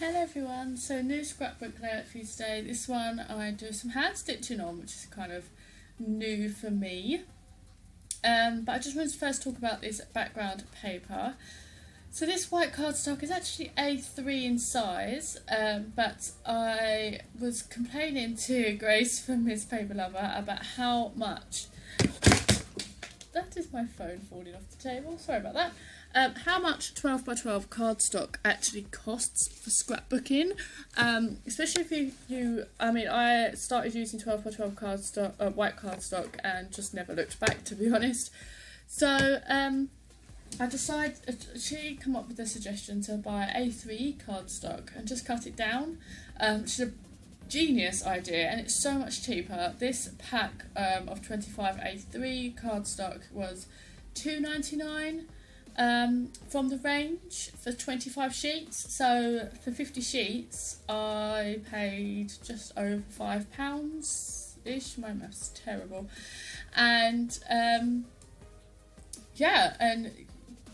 Hello everyone, so new scrapbook layout for you today. This one I do some hand stitching on, which is kind of new for me. But I just wanted to first talk about this background paper. So this white cardstock is actually A3 in size, but I was complaining to Grace from Miss Paper Lover about how much... That is my phone falling off the table, sorry about that. How much 12 by 12 cardstock actually costs for scrapbooking, especially if I started using 12 by 12 cardstock, white cardstock, and just never looked back, to be honest. So she came up with a suggestion to buy A3 cardstock and just cut it down, which is a genius idea, and it's so much cheaper. This pack of 25 A3 cardstock was £2.99 from the range for 25 sheets. So for 50 sheets I paid just over £5 ish. My maths is terrible. And and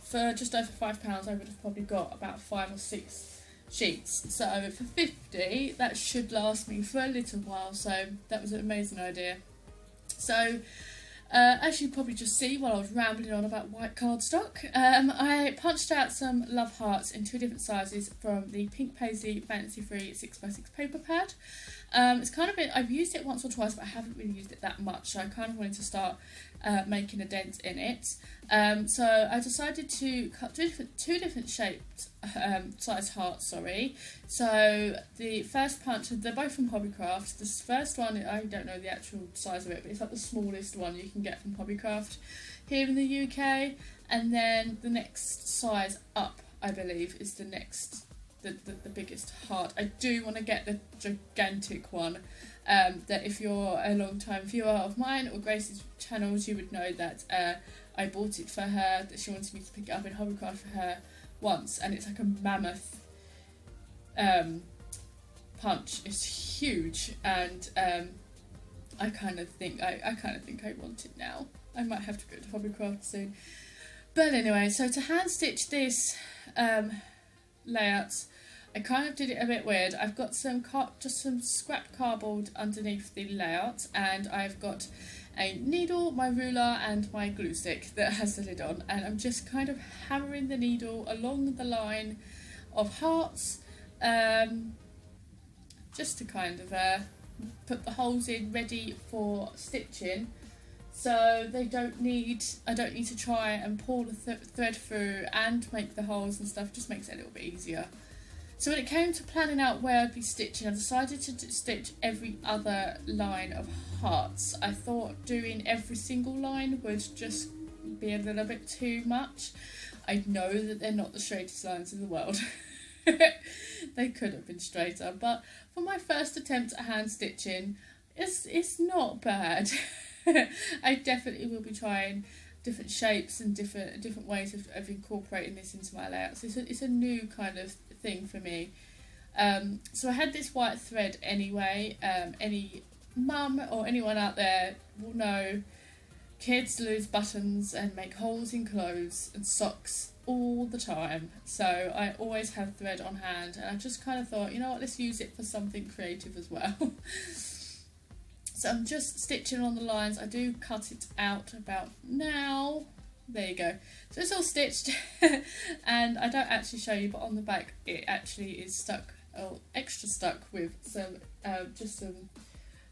for just over £5 I would have probably got about 5 or 6 sheets. So for 50 that should last me for a little while, so that was an amazing idea. So as you probably just see while I was rambling on about white cardstock, I punched out some love hearts in 2 different sizes from the Pink Paisley Fancy Free 6x6 paper pad. It's kind of I've used it once or twice, but I haven't really used it that much, so I kind of wanted to start making a dent in it. So I decided to cut two different shaped size hearts, So the first punch, they're both from Hobbycraft. This first one, I don't know the actual size of it, but it's like the smallest one you can get from Hobbycraft here in the UK. And then the next size up, I believe, is the biggest heart. I do want to get the gigantic one. That if you're a long time viewer of mine or Grace's channels, you would know that I bought it for her, that she wanted me to pick it up in Hobbycraft for her once, and it's like a mammoth punch. It's huge, and I kind of think I want it now. I might have to go to Hobbycraft soon. But anyway, so to hand stitch this layout, I kind of did it a bit weird. I've got some scrap cardboard underneath the layout, and I've got a needle, my ruler, and my glue stick that has the lid on, and I'm just kind of hammering the needle along the line of hearts, just to kind of put the holes in ready for stitching. So I don't need to try and pull the thread through and make the holes and stuff. It just makes it a little bit easier. So when it came to planning out where I'd be stitching, I decided to stitch every other line of hearts. I thought doing every single line would just be a little bit too much. I know that they're not the straightest lines in the world. They could have been straighter, but for my first attempt at hand stitching, it's not bad. I definitely will be trying different shapes and different ways of incorporating this into my layouts. It's a new kind of thing for me. So I had this white thread anyway. Any mum or anyone out there will know kids lose buttons and make holes in clothes and socks all the time. So I always have thread on hand, and I just kind of thought, you know what, let's use it for something creative as well. So I'm just stitching on the lines. I do cut it out about now. There you go. So it's all stitched and I don't actually show you, but on the back it actually is stuck, or extra stuck with some some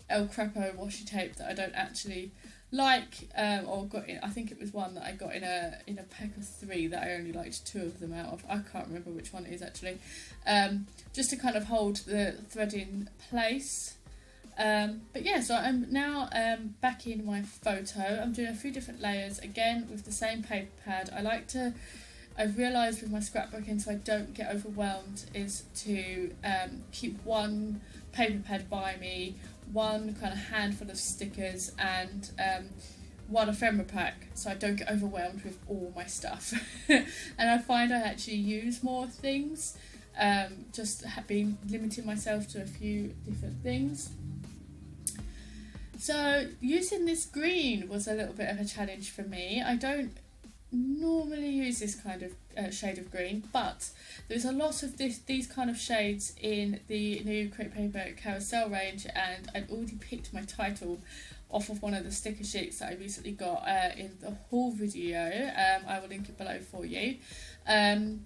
El Crapo washi tape that I don't actually like, or got in. I think it was one that I got in a pack of 3 that I only liked 2 of them out of. I can't remember which one it is actually. Just to kind of hold the thread in place. But yeah, so I'm now back in my photo. I'm doing a few different layers again with the same paper pad. I've realised with my scrapbooking, so I don't get overwhelmed, is to keep one paper pad by me, one kind of handful of stickers, and one ephemera pack, so I don't get overwhelmed with all my stuff. And I find I actually use more things, just been limiting myself to a few different things. So using this green was a little bit of a challenge for me. I don't normally use this kind of shade of green, but there's a lot of these kind of shades in the new Create Paper Carousel range, and I'd already picked my title off of one of the sticker sheets that I recently got in the haul video. I will link it below for you. And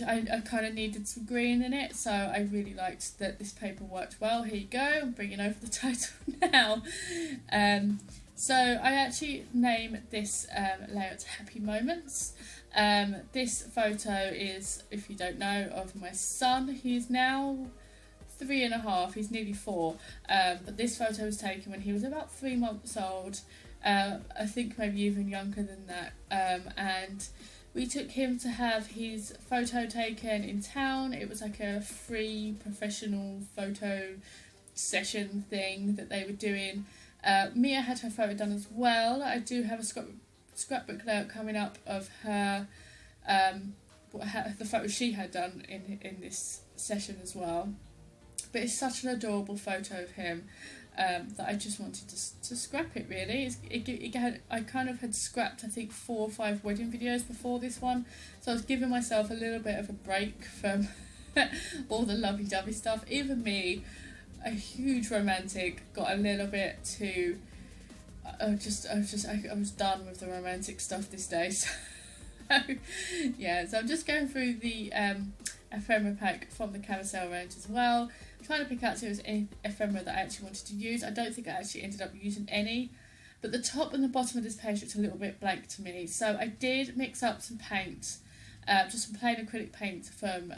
I kind of needed some green in it, so I really liked that this paper worked well. Here you go, I'm bringing over the title now. So I actually name this layout Happy Moments. This photo is, if you don't know, of my son. He's now 3.5, he's nearly 4, but this photo was taken when he was about 3 months old, I think maybe even younger than that, and we took him to have his photo taken in town. It was like a free professional photo session thing that they were doing. Mia had her photo done as well. I do have a scrapbook layout coming up of her, the photo she had done in this session as well. But it's such an adorable photo of him that I just wanted to scrap it, really. I kind of had scrapped, I think, 4 or 5 wedding videos before this one, so I was giving myself a little bit of a break from all the lovey-dovey stuff. Even me, a huge romantic, got a little bit too... I was done with the romantic stuff this day, so yeah, so I'm just going through the ephemera pack from the Carousel range as well. I'm trying to pick out if there was any ephemera that I actually wanted to use. I don't think I actually ended up using any, but the top and the bottom of this page looked a little bit blank to me, so I did mix up some paint, just some plain acrylic paint from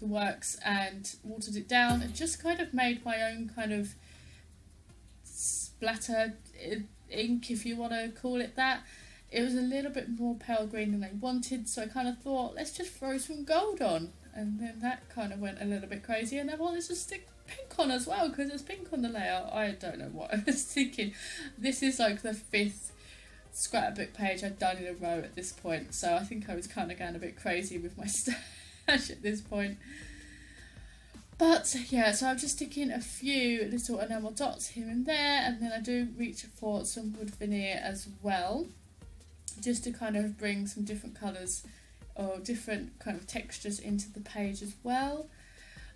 the works, and watered it down and just kind of made my own kind of splatter ink, if you want to call it that. It was a little bit more pale green than I wanted, so I kind of thought, let's just throw some gold on. And then that kind of went a little bit crazy, and I wanted to stick pink on as well, because there's pink on the layout. I don't know what I was thinking. This is like the 5th scrapbook page I've done in a row at this point, so I think I was kind of going a bit crazy with my stash at this point. But yeah, so I'm just sticking a few little enamel dots here and there, and then I do reach for some wood veneer as well, just to kind of bring some different colours or different kind of textures into the page as well.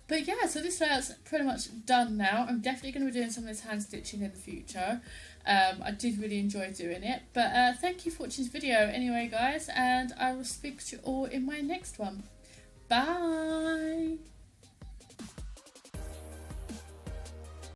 But yeah, so this layout's pretty much done now. I'm definitely going to be doing some of this hand stitching in the future. I did really enjoy doing it. But thank you for watching this video anyway, guys, and I will speak to you all in my next one. Bye!